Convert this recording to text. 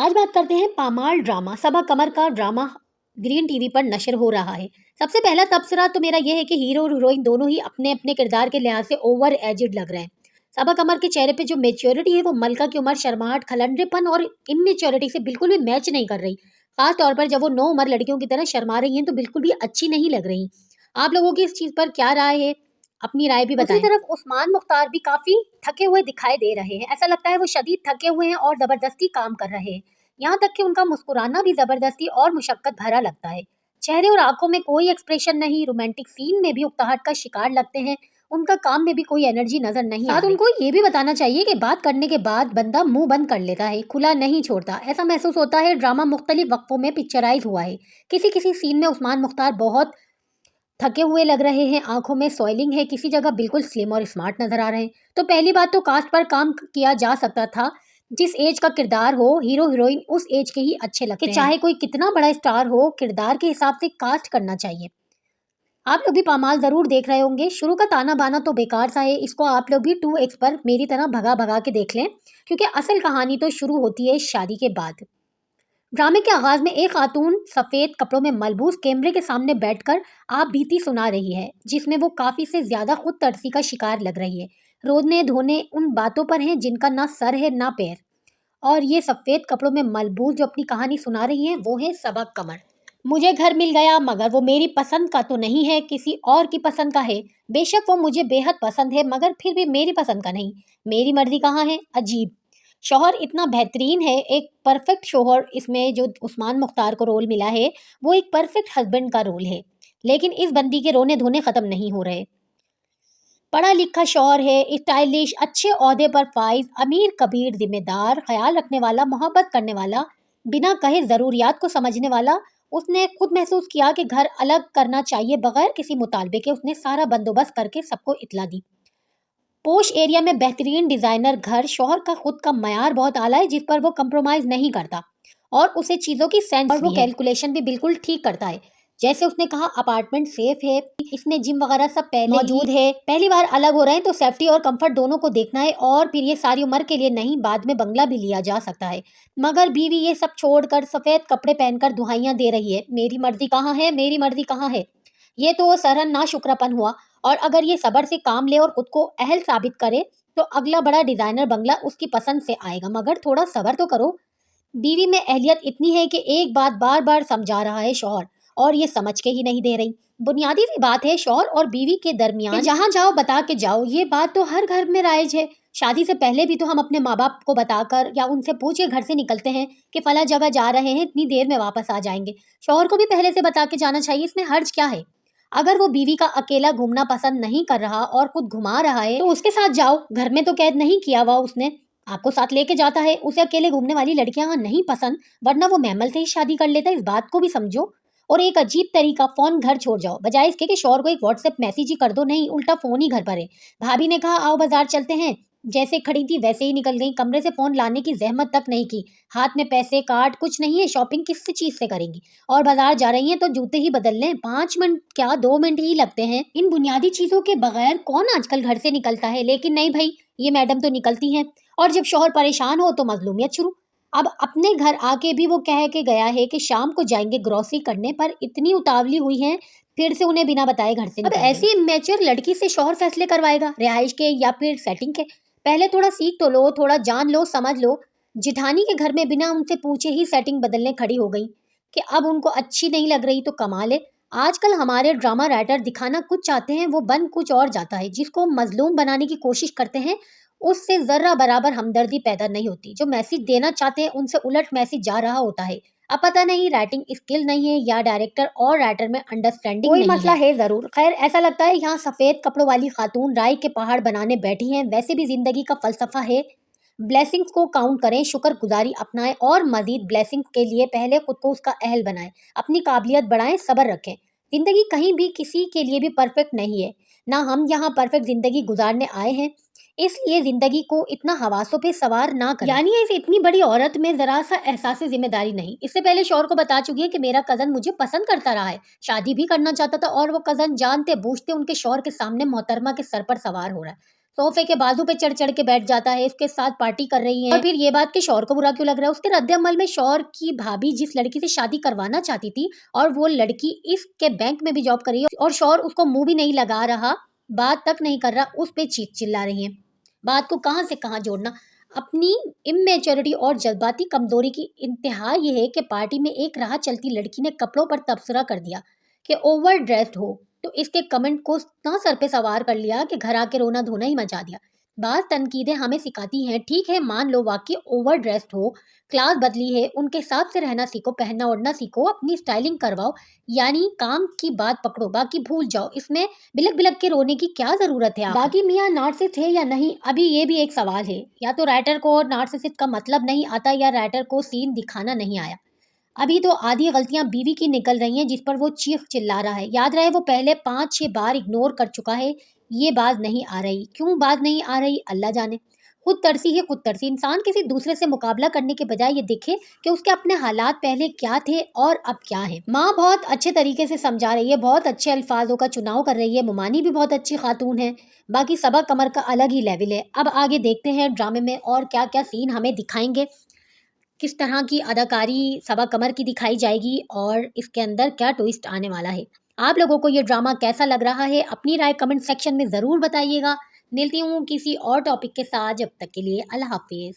आज बात करते हैं पामाल ड्रामा। सबा कमर का ड्रामा ग्रीन टीवी पर नशर हो रहा है। सबसे पहला तबसरा तो मेरा यह है कि हीरो और हीरोइन दोनों ही अपने अपने किरदार के लिहाज से ओवर एजेड लग रहे हैं। सबा कमर के चेहरे पे जो मेच्योरिटी है वो मलका की उम्र, शर्माहट, खलंडरेपन और इमेच्योरिटी से बिल्कुल भी मैच नहीं कर रही। खास तौर पर जब वो नो उम्र लड़कियों की तरह शर्मा रही हैं तो बिल्कुल भी अच्छी नहीं लग रही। आप लोगों की इस चीज पर क्या राय है? अपनी राय भी बताएं। दूसरी तरफ उस्मान मुख्तार भी काफी थके हुए दिखाई दे रहे हैं। ऐसा लगता है वो शदीद थके हुए हैं और जबरदस्ती काम कर रहे हैं। यहाँ तक कि उनका मुस्कुराना भी जबरदस्ती और मुशक्कत भरा लगता है। चेहरे और आंखों में कोई एक्सप्रेशन नहीं। रोमांटिक सीन में भी उकताहट का शिकार लगते हैं। उनका काम में भी कोई एनर्जी नजर नहीं आ रही। उनको ये भी बताना चाहिए कि बात करने के बाद बंदा मुंह बंद कर लेता है, खुला नहीं छोड़ता। ऐसा महसूस होता है ड्रामा मुख्तलिफ वक्फों में पिक्चराइज हुआ है। किसी किसी सीन में उस्मान मुख्तार बहुत थके हुए लग रहे हैं, आंखों में सॉइलिंग है, किसी जगह बिल्कुल स्लिम और स्मार्ट नजर आ रहे हैं। तो पहली बात तो कास्ट पर काम किया जा सकता था। जिस एज का किरदार हो, हीरो हीरोइन उस एज के ही अच्छे लगते हैं। चाहे कोई कितना बड़ा स्टार हो, किरदार के हिसाब से कास्ट करना चाहिए। आप लोग भी पामाल जरूर देख रहे होंगे। शुरू का ताना बाना तो बेकार सा है, इसको आप लोग भी 2x पर मेरी तरह भगा भगा के देख लें, क्योंकि असल कहानी तो शुरू होती है शादी के बाद। ड्रामे के आगाज में एक खातून सफेद कपड़ों में मलबूस कैमरे के सामने बैठकर आप बीती सुना रही है, जिसमें वो काफी से ज्यादा खुद तर्सी का शिकार लग रही है। रोने धोने उन बातों पर हैं जिनका ना सर है ना पैर। और ये सफेद कपड़ों में मलबूस जो अपनी कहानी सुना रही है वो है सबा कमर। मुझे घर मिल गया मगर वो मेरी पसंद का तो नहीं है, किसी और की पसंद का है। बेशक वो मुझे बेहद पसंद है मगर फिर भी मेरी पसंद का नहीं। मेरी मर्जी कहाँ है? अजीब। शौहर इतना बेहतरीन है, एक परफेक्ट शौहर। इसमें जो उस्मान मुख्तार को रोल मिला है वो एक परफेक्ट हस्बैंड का रोल है। लेकिन इस बंदी के रोने धोने खत्म नहीं हो रहे। पढ़ा लिखा शौहर है, स्टाइलिश, अच्छे ओहदे पर फाइज, अमीर कबीर, जिम्मेदार, ख्याल रखने वाला, मोहब्बत करने वाला, बिना कहे ज़रूरियात को समझने वाला। उसने खुद महसूस किया कि घर अलग करना चाहिए, बगैर किसी मुतालबे के उसने सारा बंदोबस्त करके सबको इतला दी। पोश एरिया में बेहतरीन डिजाइनर घर। शौहर का खुद का मयार बहुत आला है जिस पर वो कंप्रोमाइज नहीं करता, और उसे चीजों की सेंस और वो कैलकुलेशन भी बिल्कुल ठीक करता है। जैसे उसने कहा अपार्टमेंट सेफ है, इसमें जिम वगैरह सब पहले मौजूद है, पहली बार अलग हो रहे हैं तो सेफ्टी और कंफर्ट दोनों को देखना है। और फिर ये सारी उम्र के लिए नहीं, बाद में बंगला भी लिया जा सकता है। मगर बीवी ये सब छोड़कर सफेद कपड़े पहनकर दुहाइयां दे रही है, मेरी मर्जी कहाँ है, मेरी मर्जी कहाँ है। ये तो सरहन ना शुक्रपन हुआ। और अगर ये सबर से काम ले और खुद को अहल साबित करे तो अगला बड़ा डिजाइनर बंगला उसकी पसंद से आएगा। मगर थोड़ा सबर तो करो। बीवी में अहलियत इतनी है कि एक बात बार बार समझा रहा है शौहर, और ये समझ के ही नहीं दे रही। बुनियादी सी बात है शौहर और बीवी के दरमियान, जहाँ जाओ बता के जाओ। ये बात तो हर घर में राइज है। शादी से पहले भी तो हम अपने माँ बाप को बताकर या उनसे पूछ के घर से निकलते हैं कि फला जगह जा रहे हैं, इतनी देर में वापस आ जाएंगे। शौहर को भी पहले से बता के जाना चाहिए, इसमें हर्ज क्या है? अगर वो बीवी का अकेला घूमना पसंद नहीं कर रहा और खुद घुमा रहा है तो उसके साथ जाओ। घर में तो कैद नहीं किया हुआ उसने, आपको साथ लेके जाता है। उसे अकेले घूमने वाली लड़कियां नहीं पसंद, वरना वो मैमल से ही शादी कर लेता, इस बात को भी समझो। और एक अजीब तरीका, फोन घर छोड़ जाओ, बजाय इसके कि शौहर को एक व्हाट्सएप मैसेज ही कर दो, नहीं उल्टा फोन ही घर पर है। भाभी ने कहा आओ बाजार चलते हैं, जैसे खड़ी थी वैसे ही निकल गई। कमरे से फोन लाने की जहमत तक नहीं की। हाथ में पैसे कार्ड कुछ नहीं है, शॉपिंग किस चीज से करेंगी? और बाजार जा रही हैं तो जूते ही बदल लें, 5 मिनट क्या 2 मिनट ही लगते हैं। इन बुनियादी चीजों के बगैर कौन आजकल घर से निकलता है? लेकिन नहीं भाई, ये मैडम तो निकलती हैं। और जब शौहर परेशान हो तो मजलूमियत शुरू। अब अपने घर आके भी वो कह के गया है कि शाम को जाएंगे ग्रोसरी करने, पर इतनी उतावली हुई है फिर से उन्हें बिना बताए घर से। अब ऐसी मैच्योर लड़की से शौहर फैसले करवाएगा रिहाइश के या फिर सेटिंग के? पहले थोड़ा सीख तो लो, थोड़ा जान लो, समझ लो। जिठानी के घर में बिना उनसे पूछे ही सेटिंग बदलने खड़ी हो गई कि अब उनको अच्छी नहीं लग रही तो कमा ले। आजकल हमारे ड्रामा राइटर दिखाना कुछ चाहते हैं, वो बन कुछ और जाता है। जिसको मजलूम बनाने की कोशिश करते हैं उससे जर्रा बराबर हमदर्दी पैदा नहीं होती। जो मैसेज देना चाहते हैं उनसे उलट मैसेज जा रहा होता है। अब पता नहीं राइटिंग स्किल नहीं है या डायरेक्टर और राइटर में अंडरस्टैंडिंग नहीं है। कोई मसला है जरूर। खैर ऐसा लगता है यहाँ सफेद कपड़ों वाली खातून राय के पहाड़ बनाने बैठी हैं। वैसे भी जिंदगी का फलसफा है ब्लेसिंग्स को काउंट करें, शुक्रगुजारी अपनाएं और मजीद ब्लेसिंग्स के लिए पहले खुद को उसका अहल बनाएं, अपनी काबिलियत बढ़ाएं, सब्र रखें। जिंदगी कहीं भी किसी के लिए भी परफेक्ट नहीं है, ना हम यहाँ परफेक्ट जिंदगी गुजारने आए हैं। इसलिए जिंदगी को इतना हवासों पे सवार ना करें। यानी इस इतनी बड़ी औरत में जरा सा एहसास जिम्मेदारी नहीं। इससे पहले शौहर को बता चुकी है कि मेरा कजन मुझे पसंद करता रहा है, शादी भी करना चाहता था, और वो कजन जानते बूझते उनके शौहर के सामने मोहतरमा के सर पर सवार हो रहा है। सोफे के बाजू पे चढ़ चढ़ के बैठ जाता है, इसके साथ पार्टी कर रही है। और फिर ये बात कि शौहर को बुरा क्यों लग रहा है। उसके रद्द-ए-अमल में शौहर की भाभी जिस लड़की से शादी करवाना चाहती थी और वो लड़की इसके बैंक में भी जॉब कर रही है और शौहर उसको मुंह भी नहीं लगा रहा, बात तक नहीं कर रहा, उस पे चीख चिल्ला रही है। बात को कहाँ से कहाँ जोड़ना। अपनी इमेच्योरिटी और जज्बाती कमजोरी की इंतहा ये है कि पार्टी में एक राह चलती लड़की ने कपड़ों पर तबसरा कर दिया कि ओवर ड्रेस्ड हो, तो इसके कमेंट को इतना सर पे सवार कर लिया कि घर आके रोना धोना ही मचा दिया। बात तनकीदें हमें सिखाती हैं, ठीक है मान लो वाकई ओवर ड्रेस्ड हो, क्लास बदली है, उनके हिसाब से रहना सीखो, पहनना ओढ़ना सीखो, अपनी स्टाइलिंग करवाओ, यानी काम की बात पकड़ो, बाकी भूल जाओ। इसमें बिलक बिलक के रोने की क्या जरूरत है। बाकी मियाँ नार्सिसिस्ट है या नहीं, अभी ये भी एक सवाल है। या तो राइटर को नार्सिसिस्ट का मतलब नहीं आता या राइटर को सीन दिखाना नहीं आया। अभी तो आधी गलतियां बीवी की निकल रही हैं जिस पर वो चीख चिल्ला रहा है। याद रहे वो पहले 5-6 बार इग्नोर कर चुका है। ये बात नहीं आ रही, क्यों बात नहीं आ रही अल्लाह जाने। खुद तरसी है खुद तरसी। इंसान किसी दूसरे से मुकाबला करने के बजाय ये देखे कि उसके अपने हालात पहले क्या थे और अब क्या है। माँ बहुत अच्छे तरीके से समझा रही है, बहुत अच्छे अल्फाजों का चुनाव कर रही है, मुमानी भी बहुत अच्छी खातून है। बाकी सबा कमर का अलग ही लेवल है। अब आगे देखते हैं ड्रामे में और क्या क्या सीन हमें दिखाएंगे, किस तरह की अदाकारी सबा कमर की दिखाई जाएगी और इसके अंदर क्या ट्विस्ट आने वाला है। आप लोगों को ये ड्रामा कैसा लग रहा है अपनी राय कमेंट सेक्शन में ज़रूर बताइएगा। मिलती हूँ किसी और टॉपिक के साथ, जब तक के लिए अल्लाह हाफिज़।